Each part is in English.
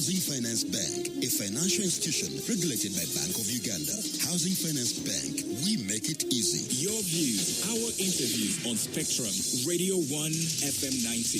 Housing Finance Bank, a financial institution regulated by Bank of Uganda. Housing Finance Bank, we make it easy. Your views, our interviews on Spectrum, Radio 1 FM 90.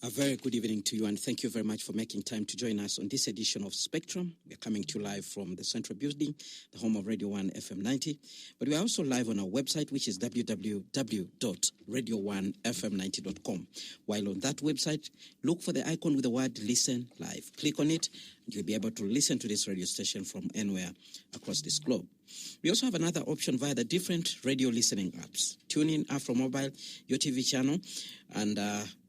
A very good evening to you, and thank you very much for making time to join us on this edition of Spectrum. We're coming to you live from the Central Building, the home of Radio 1 FM 90. But we're also live on our website, which is www.radio1fm90.com. While on that website, look for the icon with the word Listen Live. Click on it, and you'll be able to listen to this radio station from anywhere across this globe. We also have another option via the different radio listening apps. Tune in, Afro Mobile, your TV channel, and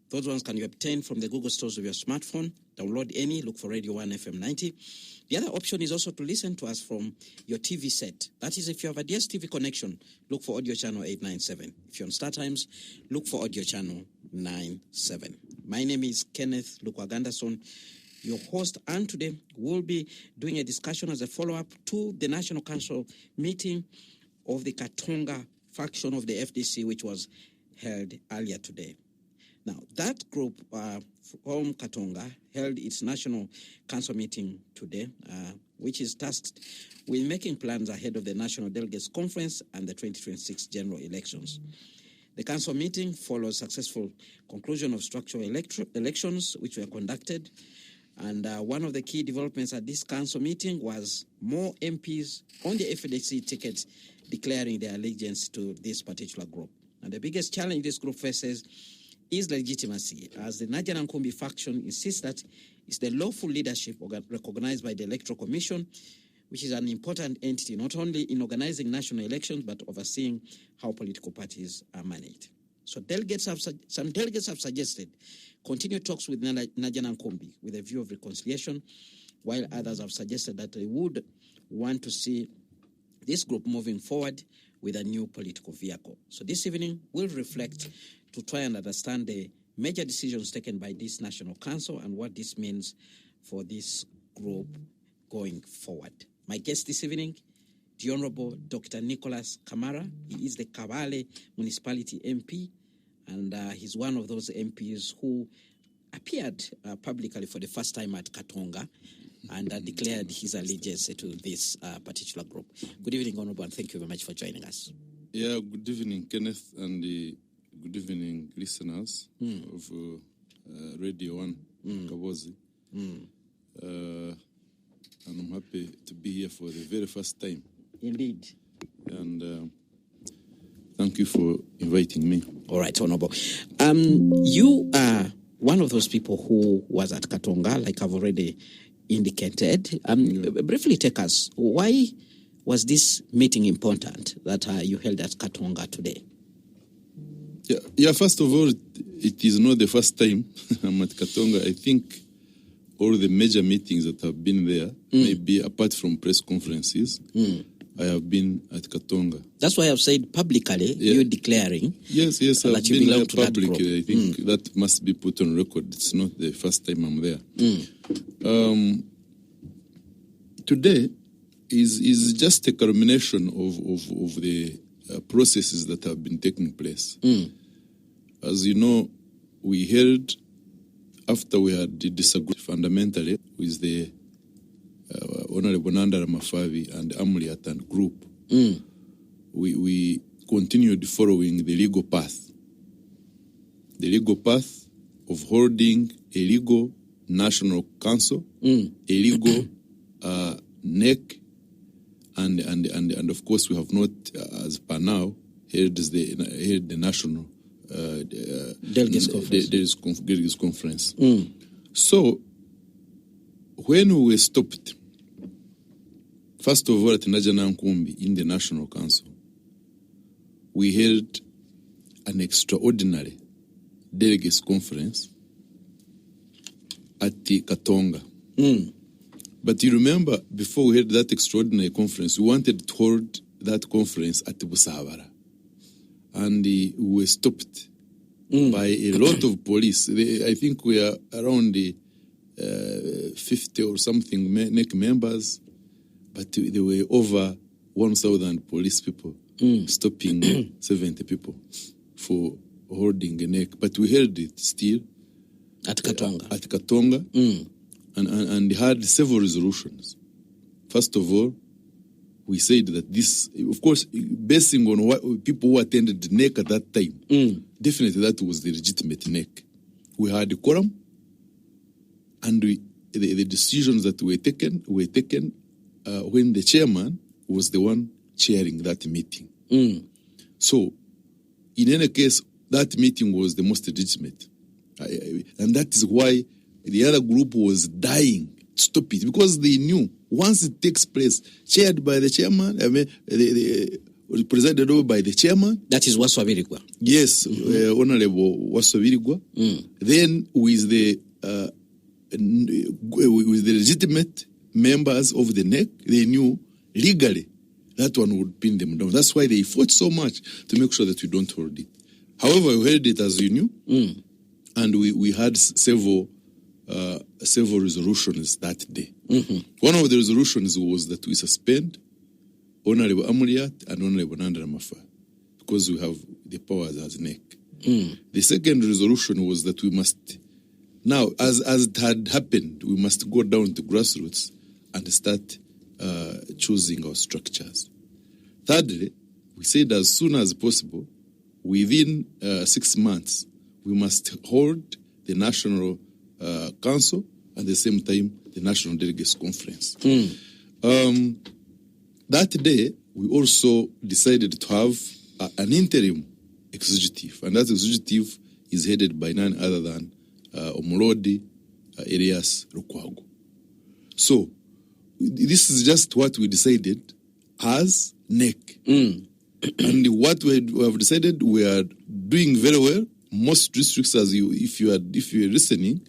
those ones can you obtain from the Google stores of your smartphone. Download any, look for Radio 1 FM 90. The other option is also to listen to us from your TV set. That is, if you have a DSTV connection, look for audio channel 897. If you're on StarTimes, look for audio channel 97. My name is Kenneth Lukwagandason, your host, and today we'll be doing a discussion as a follow-up to the National Council meeting of the Katonga faction of the FDC, which was held earlier today. Now, that group from Katonga held its National Council meeting today, which is tasked with making plans ahead of the National Delegates Conference and the 2026 general elections. The Council meeting follows successful conclusion of structural elections, which were conducted. And one of the key developments at this Council meeting was more MPs on the FDC tickets declaring their allegiance to this particular group. And the biggest challenge this group faces is legitimacy, as the Nadia Nankumbi faction insists that it's the lawful leadership recognized by the Electoral Commission, which is an important entity not only in organizing national elections but overseeing how political parties are managed. So some delegates have suggested continued talks with Nadia Nankumbi with a view of reconciliation, while others have suggested that they would want to see this group moving forward with a new political vehicle. So this evening, we'll reflect to try and understand the major decisions taken by this National Council and what this means for this group going forward. My guest this evening, the Honorable Dr. Nicholas Kamara. He is the Kabale Municipality MP, and he's one of those MPs who appeared publicly for the first time at Katonga and declared his allegiance to this particular group. Good evening, Honorable, and thank you very much for joining us. Yeah, good evening, Kenneth, and good evening, listeners of Radio 1, Kabozi. And I'm happy to be here for the very first time. Indeed. And thank you for inviting me. All right, Honorable. You are one of those people who was at Katonga, like I've already indicated. Briefly take us, why was this meeting important that you held at Katonga today? Yeah. First of all, it is not the first time I'm at Katonga. I think all the major meetings that have been there, maybe apart from press conferences, I have been at Katonga. That's why I've said publicly, you're declaring. Yes, that I've you been belong there to that publicly. group. I think that must be put on record. It's not the first time I'm there. Today is just a culmination of the processes that have been taking place. As you know, we held, after we had disagreed fundamentally with the Honorable Nandara Mafavi and Amliat and group, we continued following the legal path. The legal path of holding a legal national council, a legal NEC, and of course we have not, as per now, held the national delegates conference. So when we were stopped, first of all at Nadia Nankumbi in the National Council, we held an extraordinary delegates conference at the Katonga. But you remember, before we had that extraordinary conference, we wanted to hold that conference at Busabara. And we were stopped by a lot of police. I think we are around 50 or something NEC members, but there were over 1,000 police people stopping 70 people for holding a NEC. But we held it still At Katonga. At Katonga, and had several resolutions. First of all, we said that this, of course, basing on what people who attended the NEC at that time, definitely that was the legitimate NEC. We had a quorum, and the decisions that were taken when the chairman was the one chairing that meeting. So, in any case, that meeting was the most legitimate. And that is why the other group was dying to stop it, because they knew once it takes place, chaired by the chairman, presided over by the chairman. That is Waswabirigwa. Yes, Honorable Waswabirigwa. Then with the legitimate members of the NEC, they knew legally that one would pin them down. That's why they fought so much to make sure that we don't hold it. However, we held it, as you knew, and we had several resolutions that day. One of the resolutions was that we suspend Honorable Amuriat and Honorable Nandra Mafa because we have the powers as NEC. The second resolution was that we must, now, as it had happened, we must go down to grassroots and start choosing our structures. Thirdly, we said as soon as possible, within 6 months, we must hold the National Council and at the same time the National Delegates Conference. That day, we also decided to have an interim executive, and that executive is headed by none other than Omolodi Elias Lukwago. So, this is just what we decided as NEC. And what we have decided, we are doing very well. Most districts, if you are listening,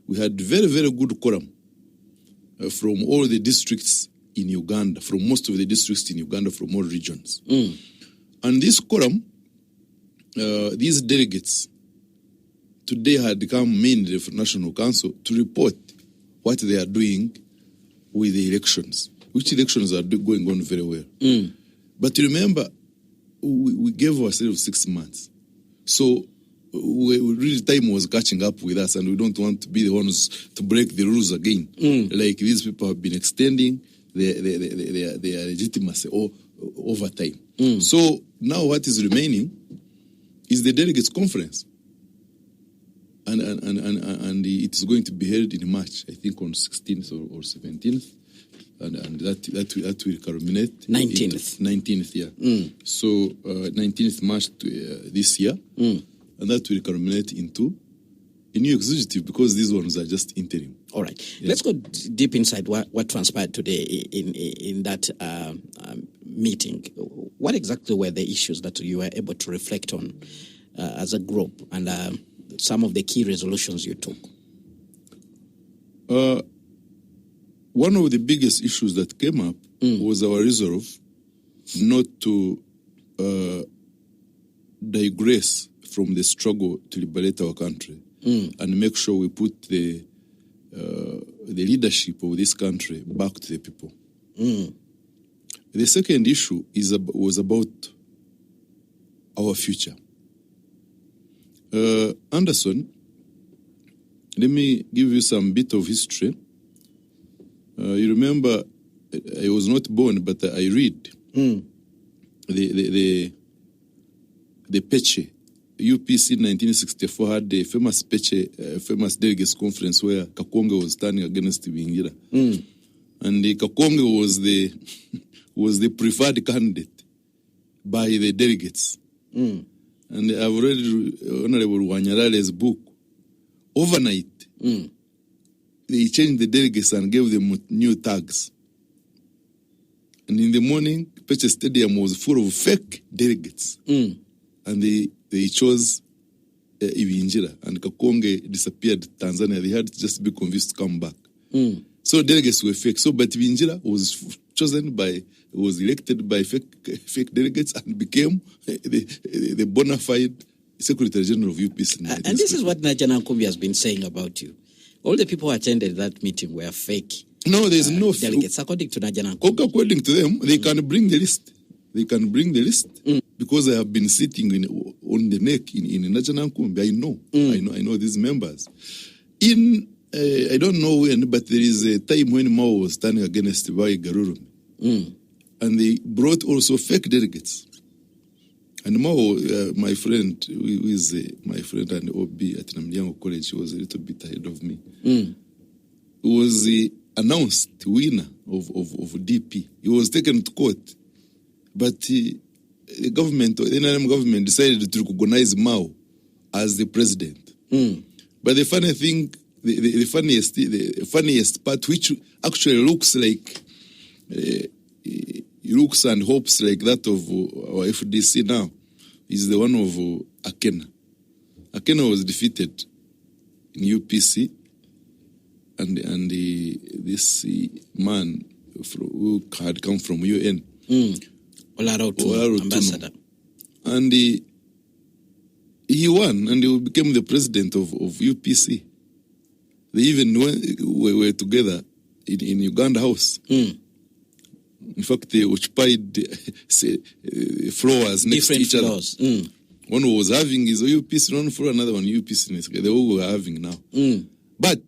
we had very, very good quorum from all the districts in Uganda, from most of the districts in Uganda, from all regions. And this quorum, these delegates, today had come mainly from National Council to report what they are doing with the elections, which elections are going on very well. But remember, we gave ourselves 6 months. So really time was catching up with us, and we don't want to be the ones to break the rules again. Like these people have been extending their legitimacy over time. So now what is remaining is the delegates conference. And it is going to be held in March, I think on 16th or 17th. And that will culminate 19th, yeah. So 19th March this year, and that will culminate into a new executive, because these ones are just interim. All right, let's go deep inside what transpired today in that meeting. What exactly were the issues that you were able to reflect on as a group, and some of the key resolutions you took? One of the biggest issues that came up was our resolve not to digress from the struggle to liberate our country and make sure we put the leadership of this country back to the people. The second issue was about our future. Anderson, let me give you some bit of history. You remember, I was not born, but I read the Peche. UPC in 1964 had the famous Peche, famous delegates conference where Kakonge was standing against Bingira. And Kakonge was the preferred candidate by the delegates. And I've read Honorable Wanyarale's book. Overnight, they changed the delegates and gave them new tags. And in the morning, Peche Stadium was full of fake delegates. And they chose Ibinjira, and Kakonge disappeared to Tanzania. They had to just be convinced to come back. So delegates were fake. So, but Ibinjira was elected by fake delegates and became the bona fide Secretary General of UPC. And this is what Najana Nkumbi has been saying about you. All the people who attended that meeting were fake. No, there's no delegates. According to Najana Nkumbi. According to them, they can bring the list. Because I have been sitting on the neck in Najana Nkumbi. I know these members. I don't know when, but there is a time when Mao was standing against Vai Garurumi. And they brought also fake delegates. And Mao, my friend, who is my friend and OB at Namdiango College, he was a little bit ahead of me, was the announced winner of DP. He was taken to court. But the government, the NRM government, decided to recognize Mao as the president. But the funny thing, the funniest part, which actually looks like, looks and hopes like that of our FDC now, is the one of Akena. Akena was defeated in UPC, and this man who had come from UN, Olaro ambassador, and he won, and he became the president of UPC. They even were together in Uganda House. In fact, they occupied floors next to each other. One was having his UPC on floor, another one UPC. They all were having now. But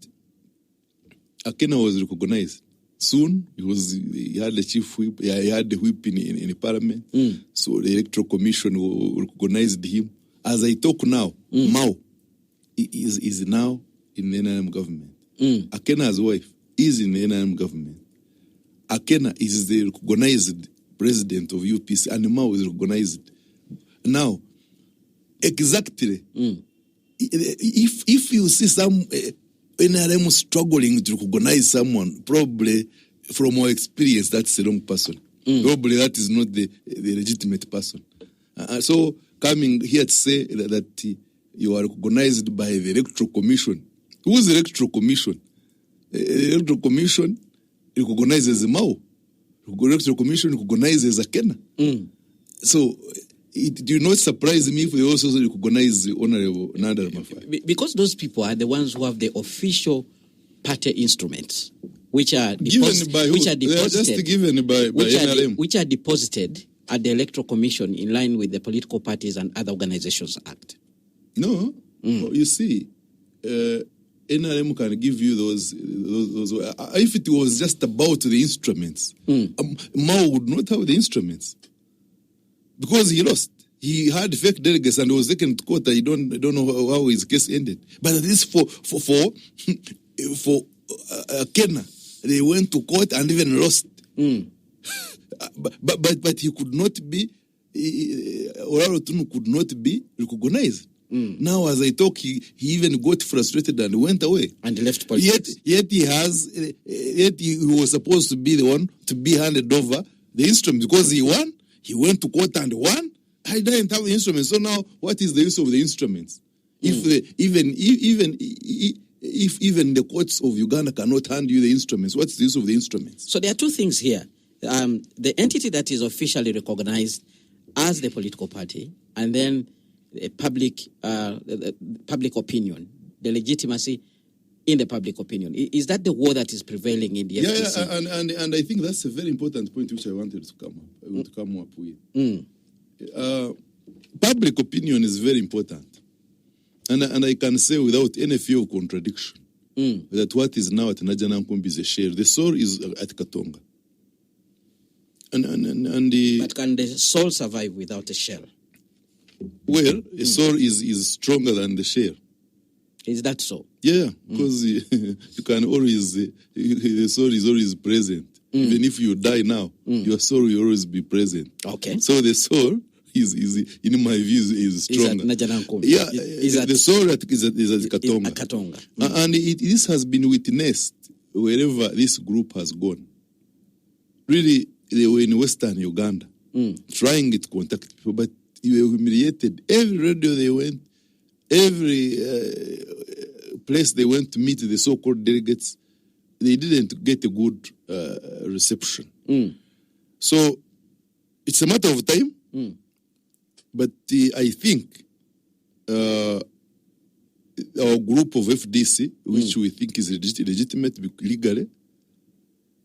Akena was recognized. Soon, he had the chief whip, he had the whip in the parliament. So the electoral commission recognized him. As I talk now, Mao is now in the NRM government. Akena's wife is in the NRM government. Akena is the recognized president of UPC, and Mao is recognized. Now, exactly, if you see some NRM struggling to recognize someone, probably from our experience, that's the wrong person. Probably that is not the legitimate person. So coming here to say that you are recognized by the Electoral Commission. Who is the Electoral Commission? The Electoral Commission recognizes Mao. The Electoral Commission recognizes Akena. So it do not surprise me if they also recognize the Honorable Nanda Mafai. Because those people are the ones who have the official party instruments, which are given by which are They are deposited, just given by NRM. which are deposited at the Electoral Commission in line with the Political Parties and Other Organizations Act. No, you see, NRM can give you those. If it was just about the instruments, Mao would not have the instruments because he lost. He had fake delegates and was taken to court. I don't know how his case ended. But at least for Akena, they went to court and even lost. But he could not be. Olaro Tunu could not be recognized. Now, as I talk, he even got frustrated and went away and left politics. Yet he was supposed to be the one to be handed over the instrument because he won. He went to court and won. I didn't have the instruments. So now, what is the use of the instruments? If even the courts of Uganda cannot hand you the instruments, what's the use of the instruments? So there are two things here. The entity that is officially recognized as the political party, and then public opinion, the legitimacy in the public opinion. Is that the war that is prevailing in the FDC? Yeah, and I think that's a very important point which I wanted to come up with. Public opinion is very important. And I can say without any fear of contradiction that what is now at Najanankumbi is a share. The soul is at Katonga. But can the soul survive without a shell? Well, a soul is stronger than the shell. Is that so? Yeah, because you can always, the soul is always present. Even if you die now, your soul will always be present. Okay. So the soul is in my view, is stronger. Yeah, the soul is at Katonga. And this has been witnessed wherever this group has gone. Really, they were in Western Uganda, trying to contact people, but you were humiliated. Every radio they went, every place they went to meet the so-called delegates, they didn't get a good reception. So it's a matter of time, but I think our group of FDC, which we think is legitimate legally,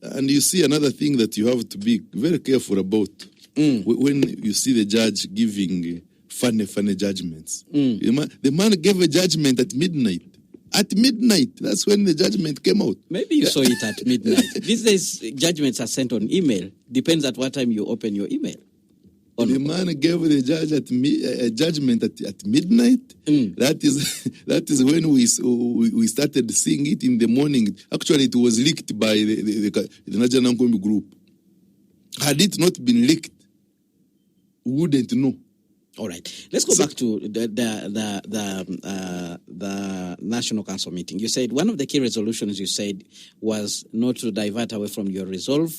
and you see another thing that you have to be very careful about when you see the judge giving funny judgments. The man gave a judgment at midnight. At midnight, that's when the judgment came out. Maybe you saw it at midnight. These days, judgments are sent on email. Depends at what time you open your email. The man gave the judge judgment at midnight. That is when we started seeing it in the morning. Actually, it was leaked by the National Nkumbi group. Had it not been leaked, we wouldn't know. All right. Let's go back to the National Council meeting. You said one of the key resolutions you said was not to divert away from your resolve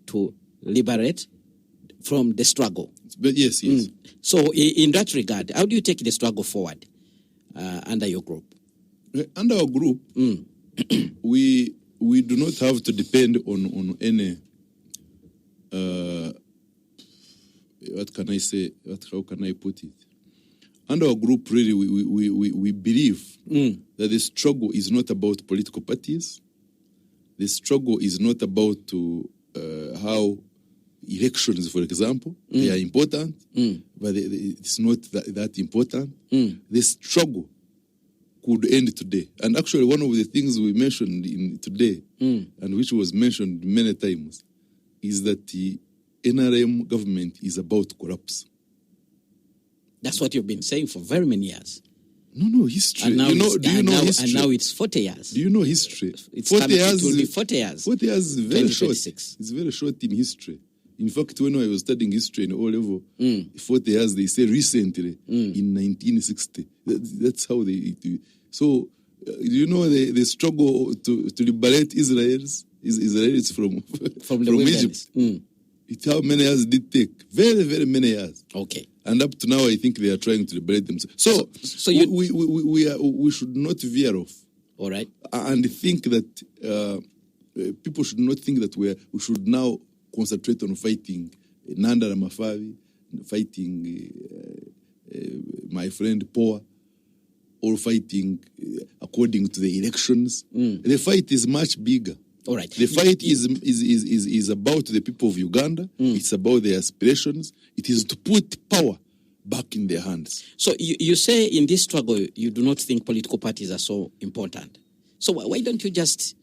to liberate from the struggle. But yes. So in that regard, how do you take the struggle forward under your group? Under our group, we do not have to depend on any what can I say? How can I put it? Under our group, really, we believe that the struggle is not about political parties. The struggle is not about how elections, for example, they are important, but it's not that important. The struggle could end today. And actually, one of the things we mentioned today, and which was mentioned many times, is that the NRM government is about to collapse. That's what you've been saying for very many years. No, history. And now, do you know history? And now it's 40 years. Do you know history? It will be 40 years. 40 years is very short. It's very short in history. In fact, when I was studying history in O-level, 40 years, they say recently, in 1960. That's how they do. So, you know the struggle to liberate Israelis from Egypt. How many years did it take? Very, very many years. Okay. And up to now, I think they are trying to liberate themselves. So we should not veer off. All right. And think that people should not think that we should now concentrate on fighting Nanda Ramafavi, fighting my friend Poa, or fighting according to the elections. The fight is much bigger. All right. The fight is about the people of Uganda. It's about their aspirations. It is to put power back in their hands. So you say in this struggle, you do not think political parties are so important. So why don't you just,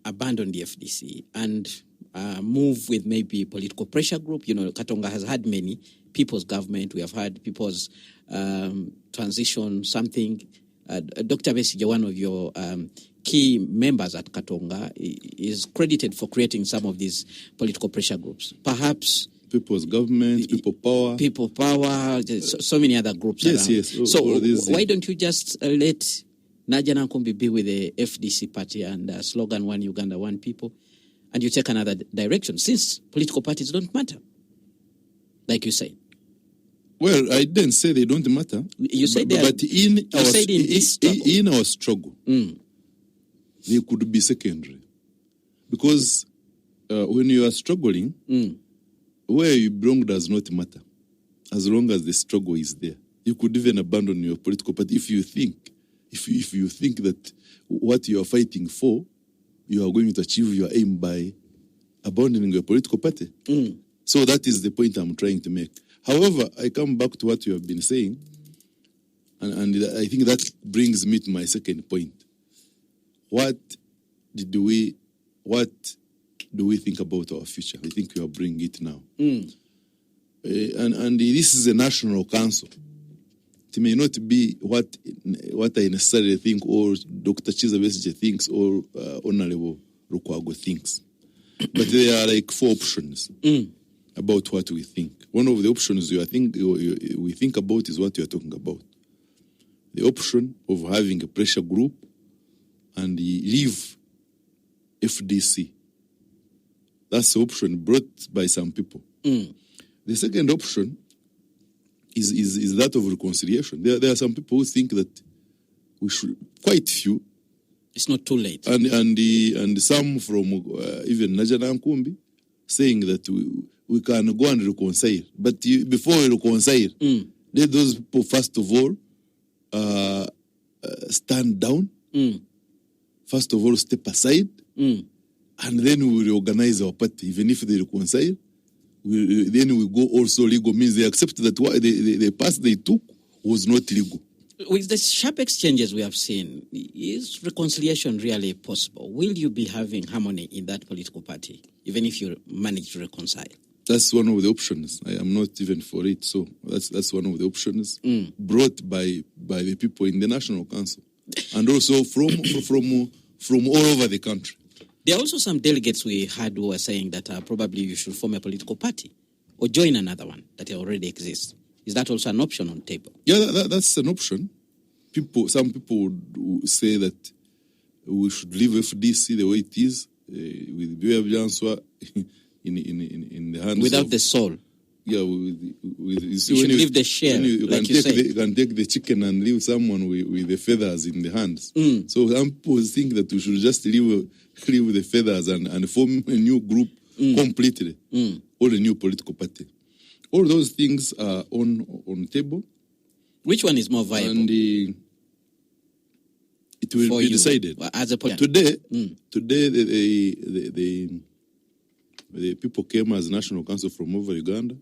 abandon the FDC and move with maybe political pressure group? Katonga has had many people's government. We have had people's transition, something. Dr. Besigye, one of your key members at Katonga, is credited for creating some of these political pressure groups. Perhaps people's government, people power, so many other groups. Yes. So why don't you just let Nadia Nkumbi be with the FDC party and slogan One Uganda, One People, and you take another direction, since political parties don't matter, like you said? Well, I didn't say they don't matter. You said but in our struggle, they could be secondary. Because when you are struggling, where you belong does not matter, as long as the struggle is there. You could even abandon your political party if you think that what you are fighting for, you are going to achieve your aim by abandoning your political party. So that is the point I'm trying to make. However, I come back to what you have been saying, and I think that brings me to my second point. What do we think about our future? I think you are bringing it now. And this is a national council. It may not be what I necessarily think, or Dr. Chiza Besigye thinks, or Honorable Lukwago thinks. But there are like 4 options about what we think. One of the options we think about is what you are talking about. The option of having a pressure group and leave FDC. That's the option brought by some people. The second option is that of reconciliation. There are some people who think that we should, quite few. It's not too late. And some from even Najana Nkumbi saying that we can go and reconcile. But before we reconcile, let those people first of all stand down. First of all, step aside. And then we will reorganize our party. Even if they reconcile, then we go also legal means. They accept that the path they took was not legal. With the sharp exchanges we have seen, is reconciliation really possible? Will you be having harmony in that political party, even if you manage to reconcile? That's one of the options. I am not even for it. So that's one of the options brought by the people in the National Council, and also from all over the country. There are also some delegates we had who are saying that probably you should form a political party or join another one that already exists. Is that also an option on the table? Yeah, that's an option. Some people would say that we should leave FDC the way it is, with Bioya Byanswa in the hands without of, the soul. Yeah, you should leave the shell, you like you say. You can take the chicken and leave someone with the feathers in the hands. So some people think that we should just leave the feathers and form a new group completely, or a new political party. All those things are on the table. Which one is more viable? And it will be decided. As a today, the people came as National Council from over Uganda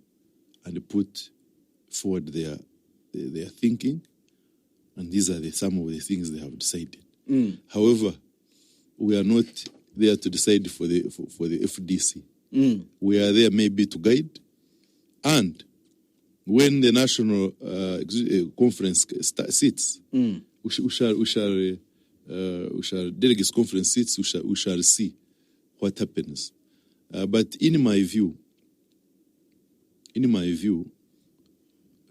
and put forward their thinking, and these are some of the things they have decided. However, we are not there to decide for the FDC. We are there maybe to guide. And when the national conference sits, we shall delegates conference sits. We shall see what happens. But in my view,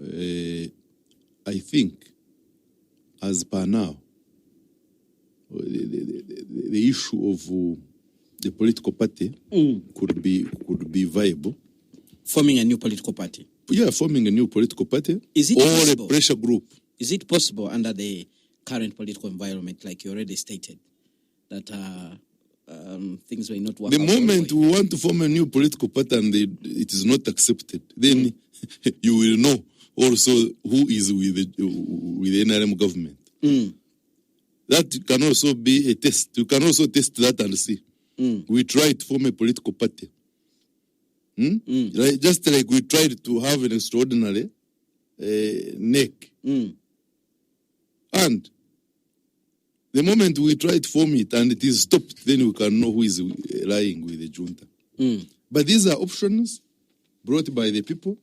I think, as per now, the issue of the political party could be viable. Forming a new political party? Yeah, forming a new political party. Is it possible? A pressure group. Is it possible under the current political environment, like you already stated, that things may not work the out? The moment we want to form a new political party and it is not accepted, then you will know also who is with the NRM government. That can also be a test. You can also test that and see. We try to form a political party. Just like we tried to have an extraordinary NEC. And the moment we try to form it and it is stopped, then we can know who is lying with the junta. But these are options brought by the people,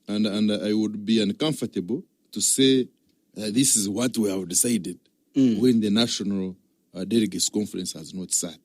and I would be uncomfortable to say this is what we have decided when the National Delegates Conference has not sat.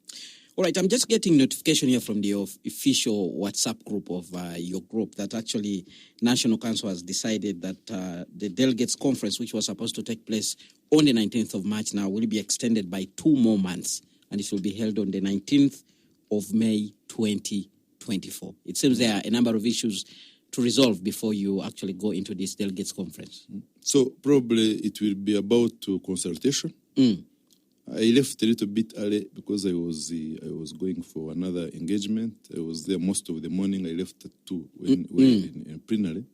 All right, I'm just getting notification here from the official WhatsApp group of your group that actually National Council has decided that the Delegates Conference, which was supposed to take place on the 19th of March now, will be extended by 2 more months, and it will be held on the 19th of May 2024. It seems there are a number of issues to resolve before you actually go into this Delegates Conference. So probably it will be about consultation. I left a little bit early because I was going for another engagement. I was there most of the morning. I left at 2 in plenary.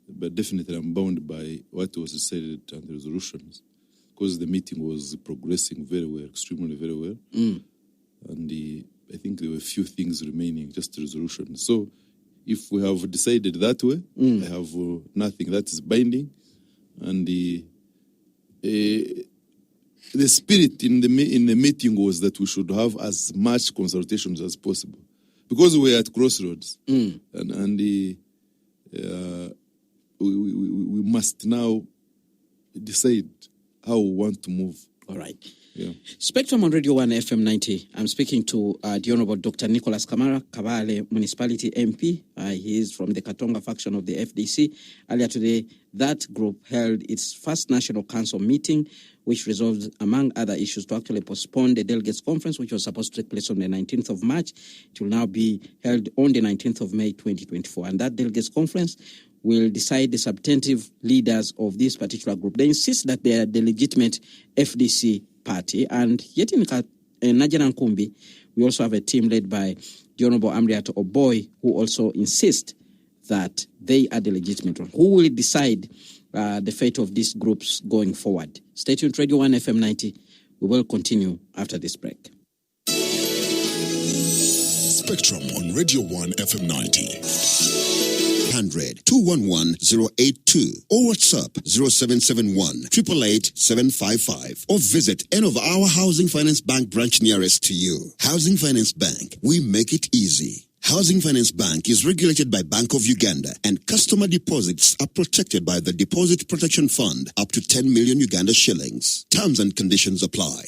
But definitely I'm bound by what was decided and the resolutions, because the meeting was progressing very well, extremely very well. And I think there were a few things remaining, just resolution. So if we have decided that way, I have nothing that is binding. And the spirit in the meeting was that we should have as much consultations as possible, because we are at crossroads, and we must now decide how we want to move. All right. Yeah. Spectrum on Radio 1 FM 90. I'm speaking to the Honorable Dr. Nicholas Kamara, Kabale Municipality MP. He is from the Katonga faction of the FDC. Earlier today, that group held its first National Council meeting, which resolved, among other issues, to actually postpone the Delegates Conference, which was supposed to take place on the 19th of March. It will now be held on the 19th of May 2024. And that Delegates Conference will decide the substantive leaders of this particular group. They insist that they are the legitimate FDC party. And yet in Najera Nkumbi, we also have a team led by the Honorable Amriat Oboy, who also insist that they are the legitimate one. Who will decide the fate of these groups going forward? Stay tuned to Radio 1 FM 90. We will continue after this break. Spectrum on Radio 1 FM 90. 0800 211 082 or WhatsApp 0771 888 755 or visit any of our Housing Finance Bank branch nearest to you. Housing Finance Bank, we make it easy. Housing Finance Bank is regulated by Bank of Uganda, and customer deposits are protected by the Deposit Protection Fund up to 10 million Uganda shillings. Terms and conditions apply.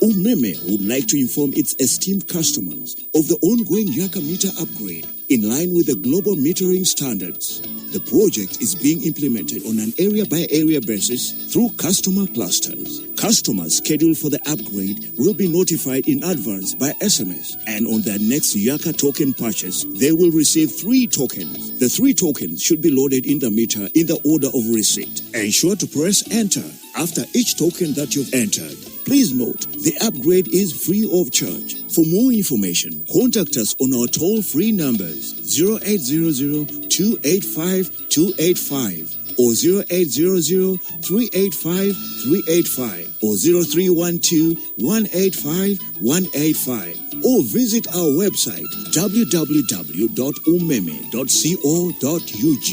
Umeme would like to inform its esteemed customers of the ongoing Yaka meter upgrade in line with the global metering standards. The project is being implemented on an area-by-area basis through customer clusters. Customers scheduled for the upgrade will be notified in advance by SMS, and on their next Yaka token purchase, they will receive 3 tokens. The 3 tokens should be loaded in the meter in the order of receipt. Ensure to press enter after each token that you've entered. Please note, the upgrade is free of charge. For more information, contact us on our toll-free numbers 0800-285-285 or 0800-385-385 or 0312-185-185 or visit our website www.umeme.co.ug.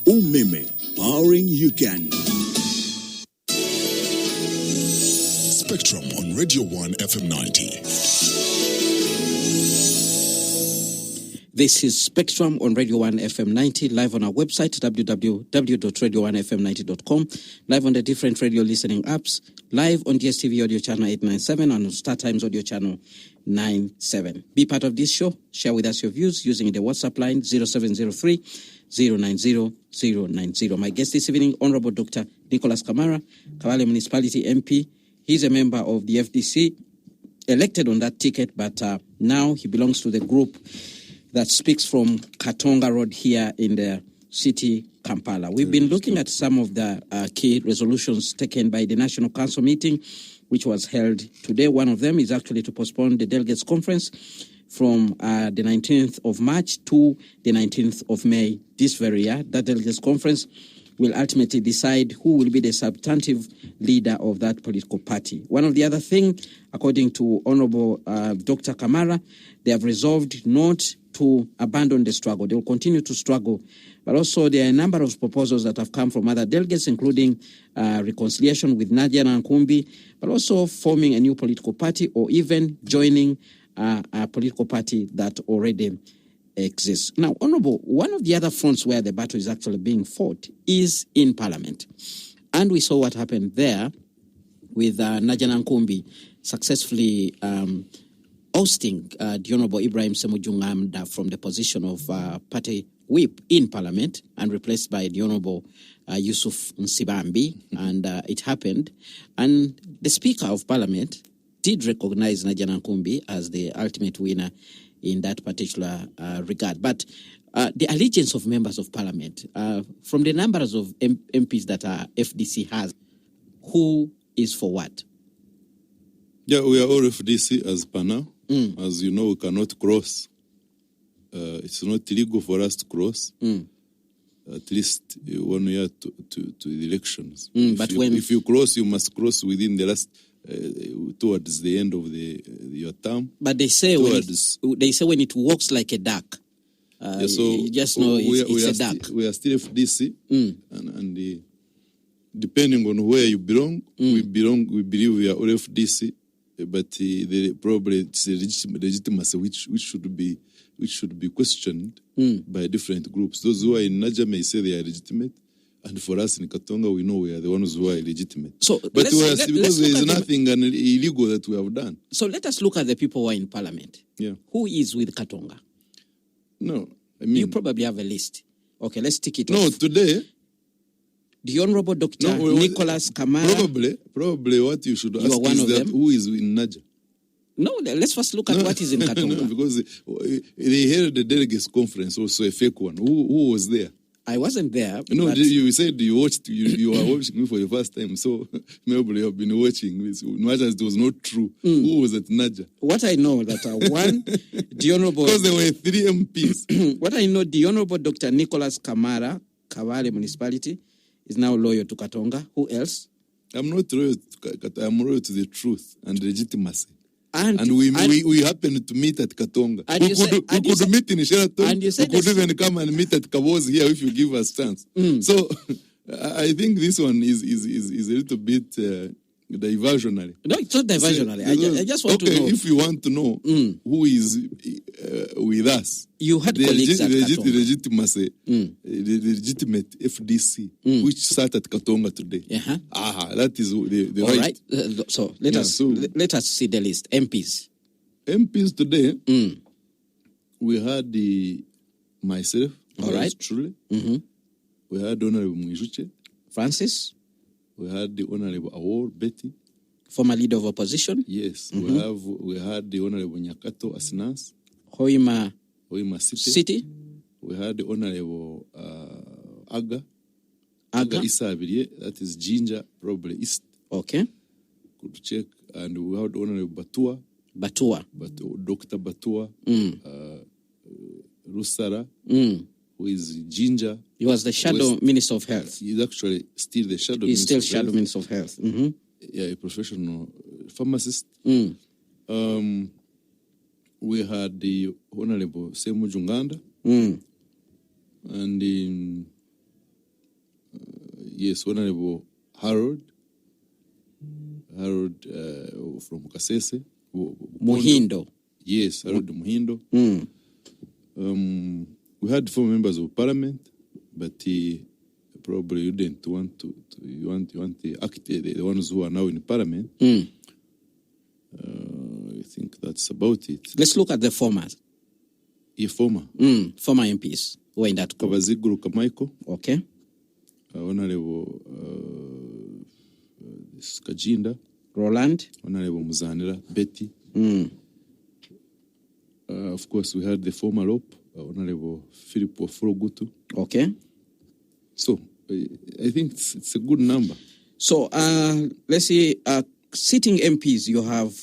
Umeme, powering Uganda. Spectrum on Radio 1 FM 90. This is Spectrum on Radio 1 FM 90, live on our website, www.radio1fm90.com, live on the different radio listening apps, live on DSTV audio channel 897 and on Star Times audio channel 97. Be part of this show. Share with us your views using the WhatsApp line 0703 090 090. My guest this evening, Honorable Dr. Nicholas Kamara, Kawale Municipality MP. He's a member of the FDC, elected on that ticket, but now he belongs to the group that speaks from Katonga Road here in the city, Kampala. We've been looking at some of the key resolutions taken by the National Council meeting, which was held today. One of them is actually to postpone the Delegates Conference from the 19th of March to the 19th of May this very year. That Delegates Conference will ultimately decide who will be the substantive leader of that political party. One of the other things, according to Honorable Dr. Kamara, they have resolved not to abandon the struggle. They will continue to struggle. But also there are a number of proposals that have come from other delegates, including reconciliation with Nadia Nankumbi, but also forming a new political party or even joining a political party that already exists. Now, Honorable, one of the other fronts where the battle is actually being fought is in Parliament. And we saw what happened there with Nadia Nankumbi successfully ousting the Honorable Ibrahim Semujungamda from the position of party whip in Parliament and replaced by the Honorable Yusuf Nsibambi. And it happened. And the Speaker of Parliament did recognize Nadia Nankumbi as the ultimate winner in that particular regard. But the allegiance of members of Parliament, from the numbers of MPs that FDC has, who is for what? Yeah, we are all FDC as per now. As you know, we cannot cross. It's not legal for us to cross. At least 1 year to the elections. If you cross, you must cross within the last towards the end of your term. But they say when it walks like a duck, so you just know it's a duck. We are still FDC, and depending on where you belong, we believe we are all FDC, but probably it's a legitimacy which should be questioned by different groups. Those who are in Naja may say they are legitimate. And for us in Katonga, we know we are the ones who are illegitimate. So, but because there is nothing illegal that we have done. So let us look at the people who are in Parliament. Yeah. Who is with Katonga? No, I mean... You probably have a list. Okay, let's tick it off. No, today... The Honorable Dr. Nicholas Kamara... Probably what you should ask is that who is in Naja? No, let's first look at what is in Katonga. Because they held the delegates conference, also a fake one. Who was there? I wasn't there. No, you said you watched. You are watching me for the first time, so maybe you have been watching this. Much as it was not true. Who was at Naja? What I know that one, the Honorable... Because there were 3 MPs. What I know, the Honorable Dr. Nicholas Kamara, Kawale Municipality, is now loyal to Katonga. Who else? I'm not loyal to Katonga. I'm loyal to the truth and legitimacy. And we happened to meet at Katonga. And you said- We and you could said- meet in Sheraton. and you We said could this- even come and meet at Kaboz here if you give us chance. So I think this one is a little bit diversionary. No, it's not diversionary. I just want okay, to know. if you want to know who is with us, You had colleagues at Katonga. the legitimate FDC, which sat at Katonga today. Uh-huh. That is the All right. right. So let us see the list. MPs. MPs today, we had myself, All right. truly. We had Honorable Mwijuche. Francis, We had the Honorable Award Betty. former leader of opposition. Yes, we had the Honorable Nyakato Asinas, Hoima Oima City. City. We had the Honorable Aga Aga. Isabirie, that is Ginger, probably East. Okay. Could check. And we had Honorable Batua, Batua. Dr. Batua, Rusara, who is Ginger. He was the shadow minister of health. He's actually still the shadow He's minister still of shadow health. minister of health. Yeah, a professional pharmacist. We had the Honorable Semu Junganda, and yes, Honorable Harold from Kasese. Muhindo. Yes, Harold Muhindo. We had 4 members of parliament, but probably you didn't want to. You want the ones who are now in parliament. I think that's about it. Let's look at the former. Former Former MPs who are in that group. Kabaziguru Kamaiko, Okay. Honorable Kajinda, Roland. Honorable Muzanira Betty. Of course, we had the former LOP, Honorable Philip Wafurogutu. Okay. So I think it's a good number. So let's see. Sitting MPs, you have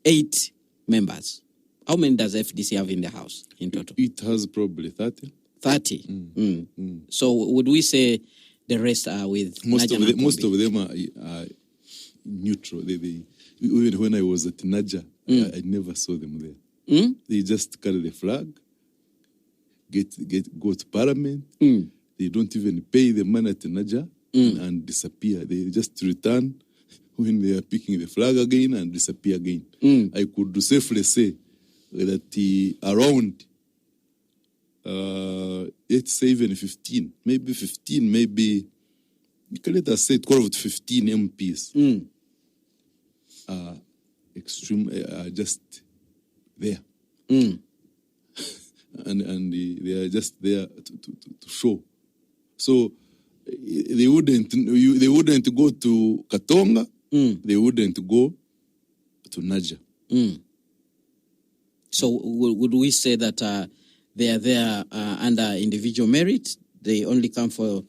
8 members. How many does FDC have in the House in total? It has probably 30. 30. So would we say the rest are with Most Naja of Nakombi? them are neutral. Even when I was at Naja, I never saw them there. They just carry the flag, go to parliament. They don't even pay the money at Naja and disappear. They just return when they are picking the flag again and disappear again. I could safely say that around, let's say even 15, maybe, you can let us say 12 to 15 MPs are just there. And they are just there to show. So they wouldn't go to Katonga, they wouldn't go to Naja. So would we say that they are there under individual merit? They only come for...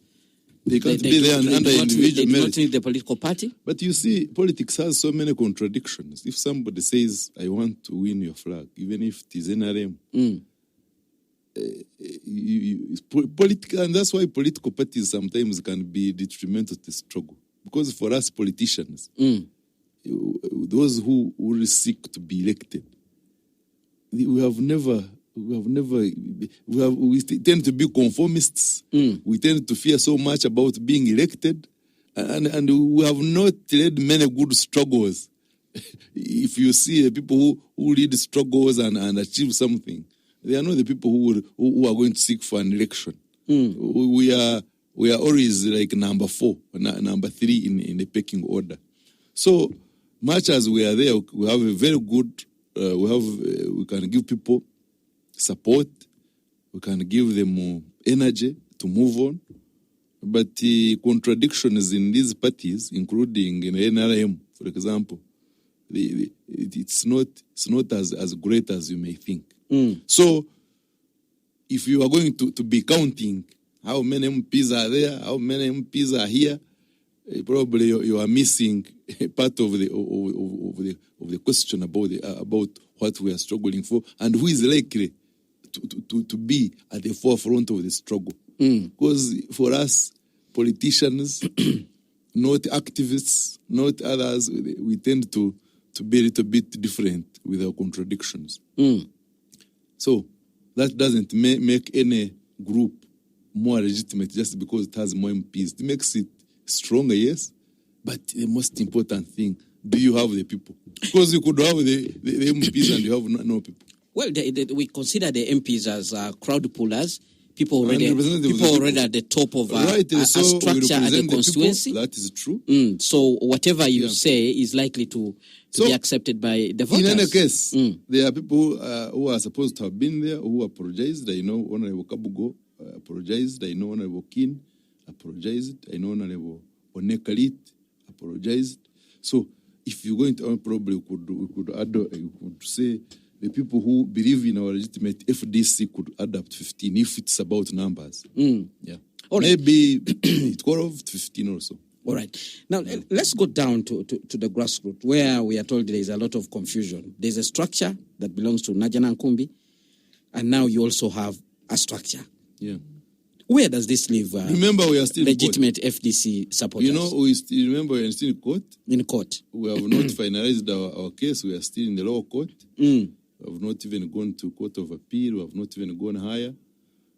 They can't be there under individual They do merit. not need the political party? But you see, politics has so many contradictions. If somebody says, I want to win your flag, even if it is NRM, and that's why political parties sometimes can be detrimental to the struggle. Because for us politicians, those who will seek to be elected, we tend to be conformists. We tend to fear so much about being elected, and we have not led many good struggles. If you see people who lead struggles and achieve something, they are not the people who are going to seek for an election. We are always like number 4, number 3 in the pecking order. So much as we are there, we have a very good. We can give people support. We can give them energy to move on. But the contradictions in these parties, including in NRM, for example, it's not as great as you may think. So if you are going to be counting how many MPs are there, how many MPs are here, probably you are missing part of the question about what we are struggling for and who is likely to be at the forefront of the struggle. Because for us, politicians, not activists, not others, we tend to to be a little bit different with our contradictions. So that doesn't make any group more legitimate just because it has more MPs. It makes it stronger, yes, but the most important thing, do you have the people? Because you could have the MPs and you have no people. Well, we consider the MPs as crowd pullers, people already at the top of a structure at the constituency. That is true. So whatever you say is likely to be accepted by the voters. In any case, there are people who are supposed to have been there who apologized. I know Honorable Kabugo apologized. I know Honorable Kin apologized. I know Honorable Onekalit apologized. So if you're going to probably we could add, you could say the people who believe in our legitimate FDC could add up to 15 if it's about numbers. Yeah. Right. Maybe 12 to 15 or so. All right. Now, let's go down to the grassroots where we are told there is a lot of confusion. There's a structure that belongs to Najana Nkumbi, and now you also have a structure. Yeah. Where does this leave remember, we are still legitimate FDC supporters? You know, remember we are still in court? In court. We have not finalized our case. We are still in the lower court. We have not even gone to Court of Appeal. We have not even gone higher.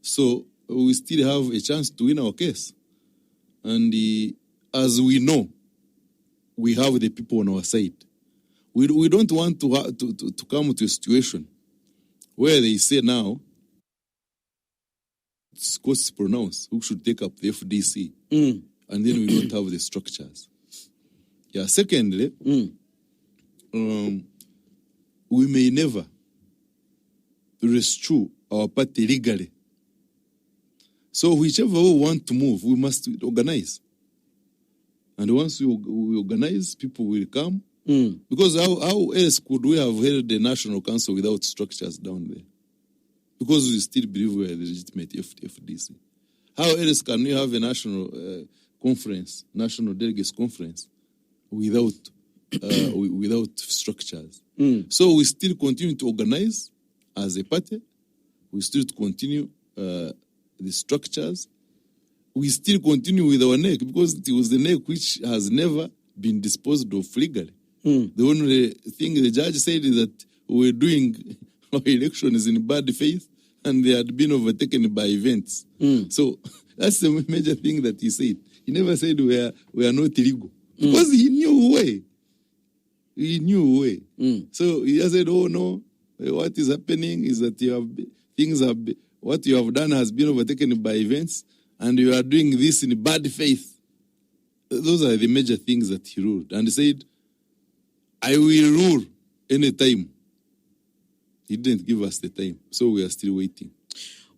So we still have a chance to win our case. And as we know, we have the people on our side. We don't want to come to a situation where they say now, courts pronounce who should take up the FDC, and then we don't have the structures. Yeah. Secondly, we may never restructure our party legally. So whichever we want to move, we must organize. And once we organize, people will come. Because how else could we have held the National Council without structures down there? Because we still believe we are the legitimate FDC. How else can we have a national conference, national delegates conference, without structures? So we still continue to organize as a party. We still continue the structures. We still continue with our NEC because it was the NEC which has never been disposed of legally. The only thing the judge said is that we're doing our elections in bad faith and they had been overtaken by events. So that's the major thing that he said. He never said we are not illegal because he knew way. He knew way. So he just said, oh no, what is happening is that what you have done has been overtaken by events and you are doing this in bad faith. Those are the major things that he ruled. And he said, I will rule any time. He didn't give us the time, so we are still waiting.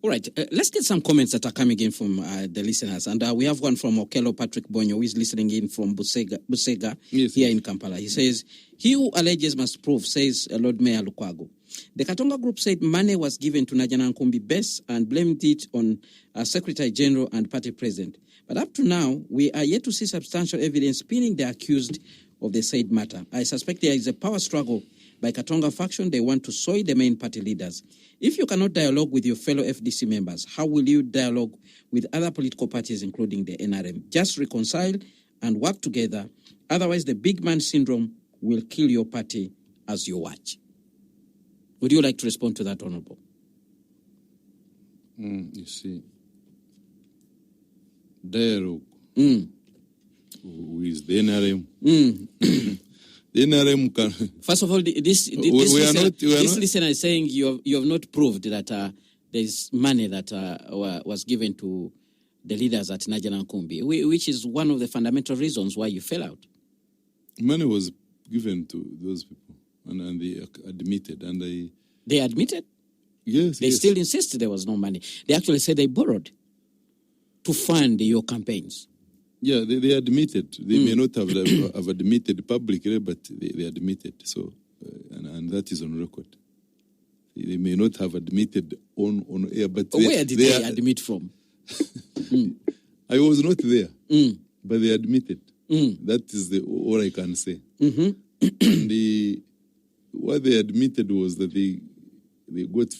All right, let's get some comments that are coming in from the listeners. And we have one from Okello Patrick Bonyo, who is listening in from Busega here in Kampala. He says, he who alleges must prove, says Lord Mayor Lukwago. The Katonga group said money was given to Najana Nkumbi Best and blamed it on Secretary General and Party President. But up to now, we are yet to see substantial evidence pinning the accused of the said matter. I suspect there is a power struggle by Katonga faction. They want to soy the main party leaders. If you cannot dialogue with your fellow FDC members, how will you dialogue with other political parties, including the NRM? Just reconcile and work together. Otherwise, the big man syndrome will kill your party as you watch. Would you like to respond to that, Honorable? You see, dialogue with the NRM. The NRM can. First of all, this listener is saying you have not proved that there is money that was given to the leaders at Najana Nkumbi, which is one of the fundamental reasons why you fell out. Money was given to those people, and they admitted, and they admitted. Yes, they still insist there was no money. They actually said they borrowed to fund your campaigns. Yeah, they admitted. They may not have admitted publicly, but they admitted. So, and that is on record. They may not have admitted on air, but where did they admit from? I was not there, but they admitted. That is all I can say. What they admitted was that they got.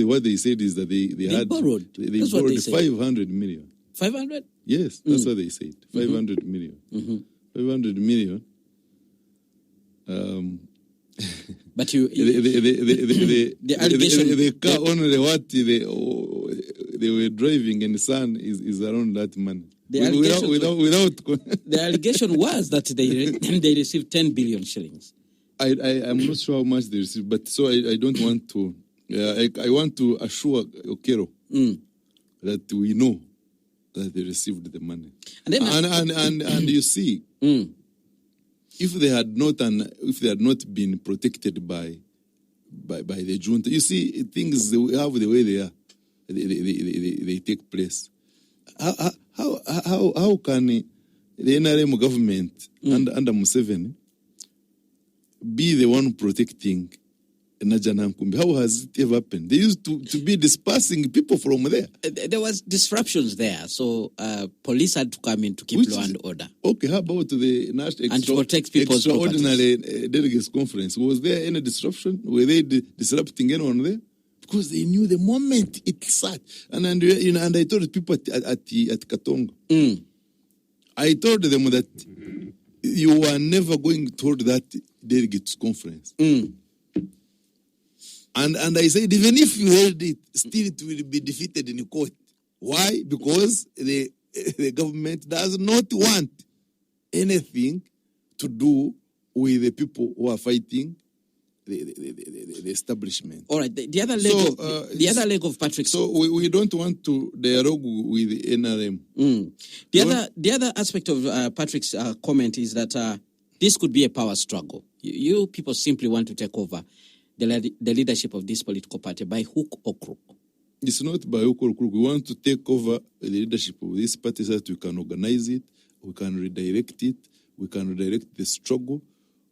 What they said is that they borrowed. They borrowed 500 million. 500? Yes, that's what they said. 500 million. 500 million. But you, the allegation, the car only what they were driving and the son is around that money. Without the allegation was that they received 10 billion shillings. I'm not sure how much they received, but so I don't want to. I want to assure Okero that we know that they received the money. And then and you see, if they had not been protected by the junta, you see things have the way they are. They take place. How can the NRM government under Museveni be the one protecting Najja Nkumbi? How has it ever happened? They used to be dispersing people from there. There was disruptions there, so police had to come in to keep law and order. Okay, how about the national and to protect people's extraordinary delegates conference? Was there any disruption? Were they disrupting anyone there? Because they knew the moment it sat. And I told people at Katonga, I told them that you were never going to hold that delegates conference. And I said, even if you held it, still it will be defeated in court. Why? Because the government does not want anything to do with the people who are fighting the establishment. All right. The other leg of Patrick's. So we don't want to dialogue with the NRM. The other aspect of Patrick's comment is that this could be a power struggle. You people simply want to take over the leadership of this political party by hook or crook. It's not by hook or crook. We want to take over the leadership of this party so that we can organize it, we can redirect it, we can redirect the struggle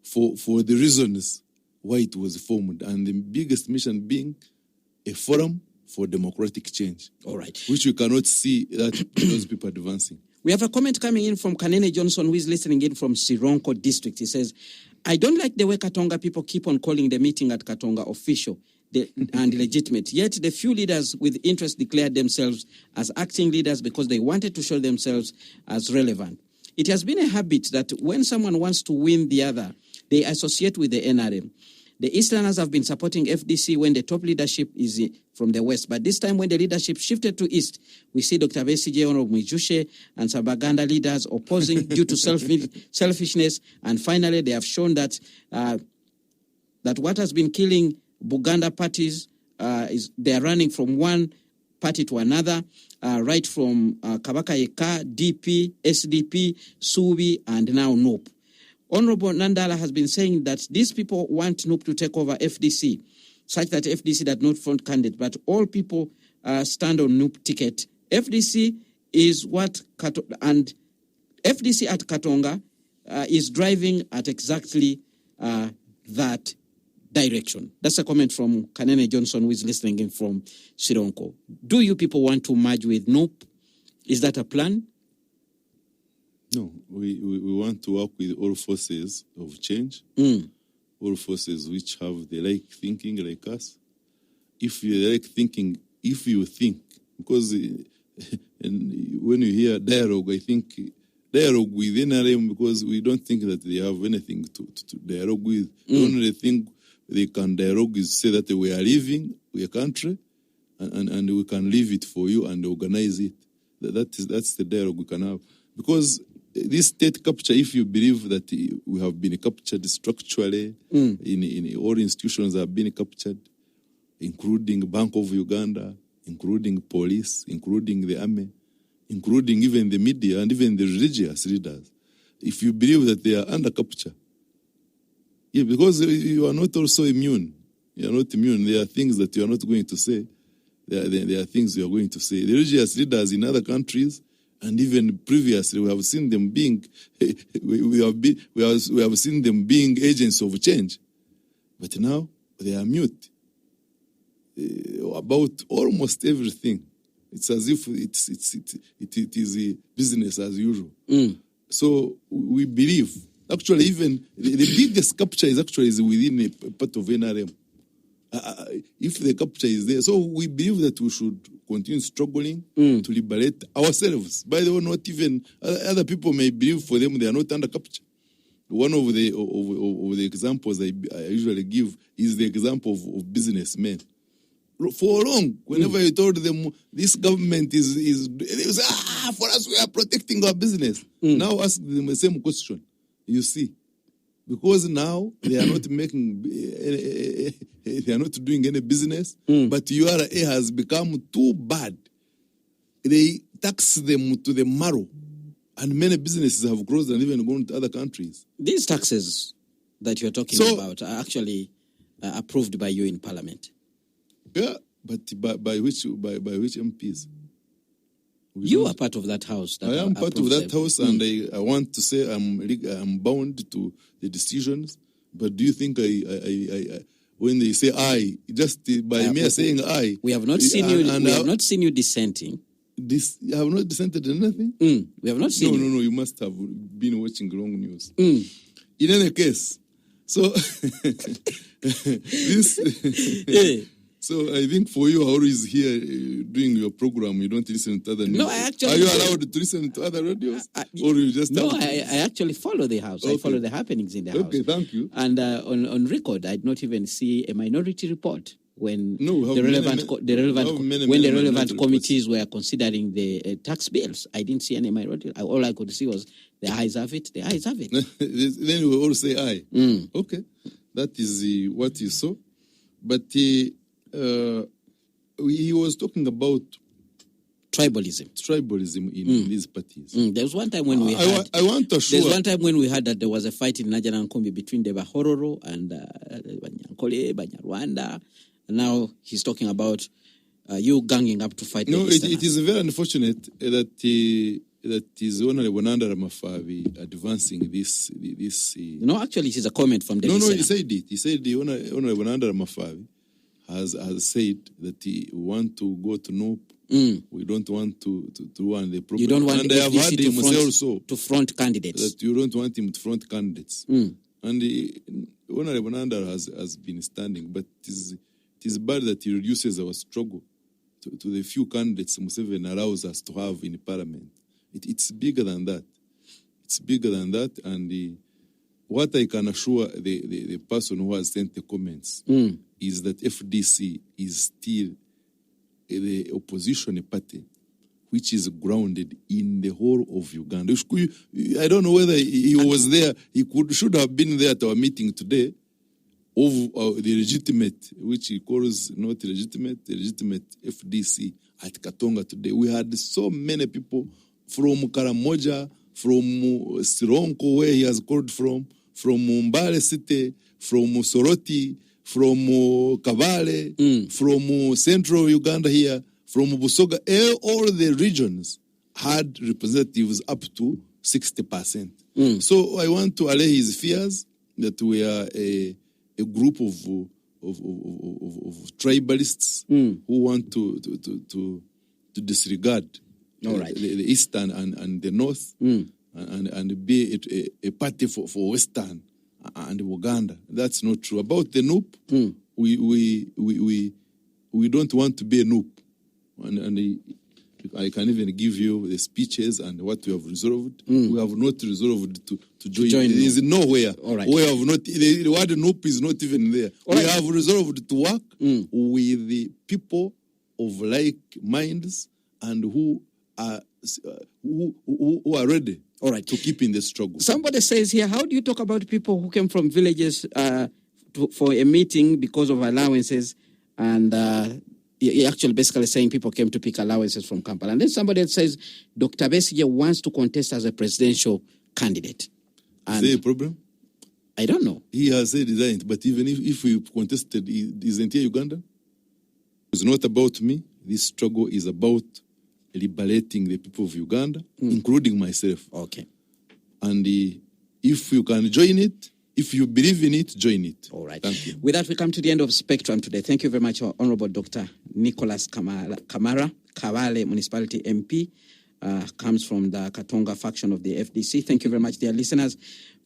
for the reasons why it was formed. And the biggest mission being a forum for democratic change. All right. Which we cannot see that those people advancing. We have a comment coming in from Kanene Johnson, who is listening in from Sironko district. He says, I don't like the way Katonga people keep on calling the meeting at Katonga official and legitimate. Yet the few leaders with interest declared themselves as acting leaders because they wanted to show themselves as relevant. It has been a habit that when someone wants to win the other, they associate with the NRM. The Easterners have been supporting FDC when the top leadership is from the West. But this time when the leadership shifted to East, we see Dr. Besigye, Honorable Mwijushe, and some Baganda leaders opposing due to selfishness. And finally, they have shown that that what has been killing Buganda parties is they are running from one party to another, right from Kabaka Yeka, DP, SDP, Subi, and now NOP. Honorable Nandala has been saying that these people want NUP to take over FDC, such that FDC does not front candidate, but all people stand on NUP ticket. FDC is and FDC at Katonga is driving at exactly that direction. That's a comment from Kanene Johnson, who is listening in from Sironko. Do you people want to merge with NUP? Is that a plan? No, we want to work with all forces of change, all forces which have the like thinking like us. If you like thinking, if you think, because and when you hear dialogue, I think dialogue with NRM, because we don't think that they have anything to dialogue with. The only thing they can dialogue is say that we are leaving a country and we can leave it for you and organize it. That's the dialogue we can have. Because this state capture, if you believe that we have been captured structurally, in all institutions have been captured, including Bank of Uganda, including police, including the army, including even the media and even the religious leaders. If you believe that they are under capture, because you are not also immune. You are not immune. There are things that you are not going to say. There are things you are going to say. The religious leaders in other countries, and even previously, we have seen them being, we have seen them being agents of change, but now they are mute about almost everything. It's as if it is a business as usual. So we believe, actually, even the biggest capture is within a part of NRM. If the capture is there, so we believe that we should continue struggling to liberate ourselves. By the way, not even other people may believe for them they are not under capture. one of the examples I usually give is the example of businessmen. For long, whenever you told them this government is they would say, for us, we are protecting our business. Now ask them the same question. You see, because now they are not making, they are not doing any business, but URA has become too bad. They tax them to the marrow, and many businesses have closed and even gone to other countries. These taxes that you're talking about are actually approved by you in Parliament. Yeah, but by which MPs? You are part of that house. I am part of that house, and I want to say I'm bound to the decisions. But do you think I when they say I, just by me saying I, we have not seen you. We have not seen you dissenting. I have not dissented in anything. We have not seen. No. You must have been watching wrong news. In any case, so this. So I think for you, always here doing your program, you don't listen to other news. No, I actually. Are you allowed to listen to other radios, or you just? No, I actually follow the house. Okay. I follow the happenings in the house. Okay, thank you. And on record, I did not even see a minority report when the relevant committees were considering the tax bills. I didn't see any minority. All I could see was the ayes have it. The ayes have it. Then we all say aye. Okay, that is what you saw, but. He was talking about tribalism in these parties. There was one time when we had. I want to assure. There's one time when we had that there was a fight in Najana Nkombi between the Bahororo and Banyankole, Banyarwanda. And now he's talking about you ganging up to fight. No, it is very unfortunate that is Honorable Nanda Ramafabi advancing this. No, actually, it is a comment from the listener. No, he said it. He said the Honorable Nanda Ramafabi has said that he want to go to NOP. We don't want to run the program. You don't want and I have heard him say also to front candidates. That you don't want him to front candidates. And Honorable Nanda has been standing, but it is bad that he reduces our struggle to the few candidates Museveni allows us to have in Parliament. It's bigger than that. It's bigger than that, and what I can assure the person who has sent the comments is that FDC is still the opposition party, which is grounded in the whole of Uganda. I don't know whether he was there. He should have been there at our meeting today of the legitimate, which he calls not legitimate, the legitimate FDC at Katonga today. We had so many people from Karamoja, from Sironko, where he has called from Mbale City, from Soroti, from Kabale, from central Uganda here, from Busoga. All the regions had representatives up to 60%. So I want to allay his fears that we are a group of tribalists who want to disregard the Eastern and the North and be a party for Western and Uganda. That's not true. About the NUP, we don't want to be a NUP. And I can even give you the speeches and what we have resolved. We have not resolved to join. There is nowhere. We have not. The word NUP is not even there. We have resolved to work with the people of like minds and who are ready. To keep in the struggle. Somebody says here, how do you talk about people who came from villages for a meeting because of allowances? And you're actually basically saying people came to pick allowances from Kampala. And then somebody else says, Dr. Besigye wants to contest as a presidential candidate. And is there a problem? I don't know. He has said he didn't, but even if we contested, isn't he Uganda? It's not about me. This struggle is about liberating the people of Uganda, including myself. Okay. And if you can join it, if you believe in it, join it. All right. Thank you. With that, we come to the end of Spectrum today. Thank you very much, Honorable Dr. Nicholas Kamara, Kawale Municipality MP, comes from the Katonga faction of the FDC. Thank you very much, dear listeners,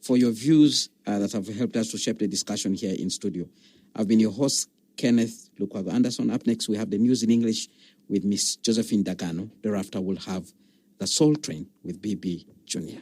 for your views that have helped us to shape the discussion here in studio. I've been your host, Kenneth Lukwago Anderson. Up next, we have the news in English with Miss Josephine Dagano. Thereafter, we'll have the Soul Train with BB Jr.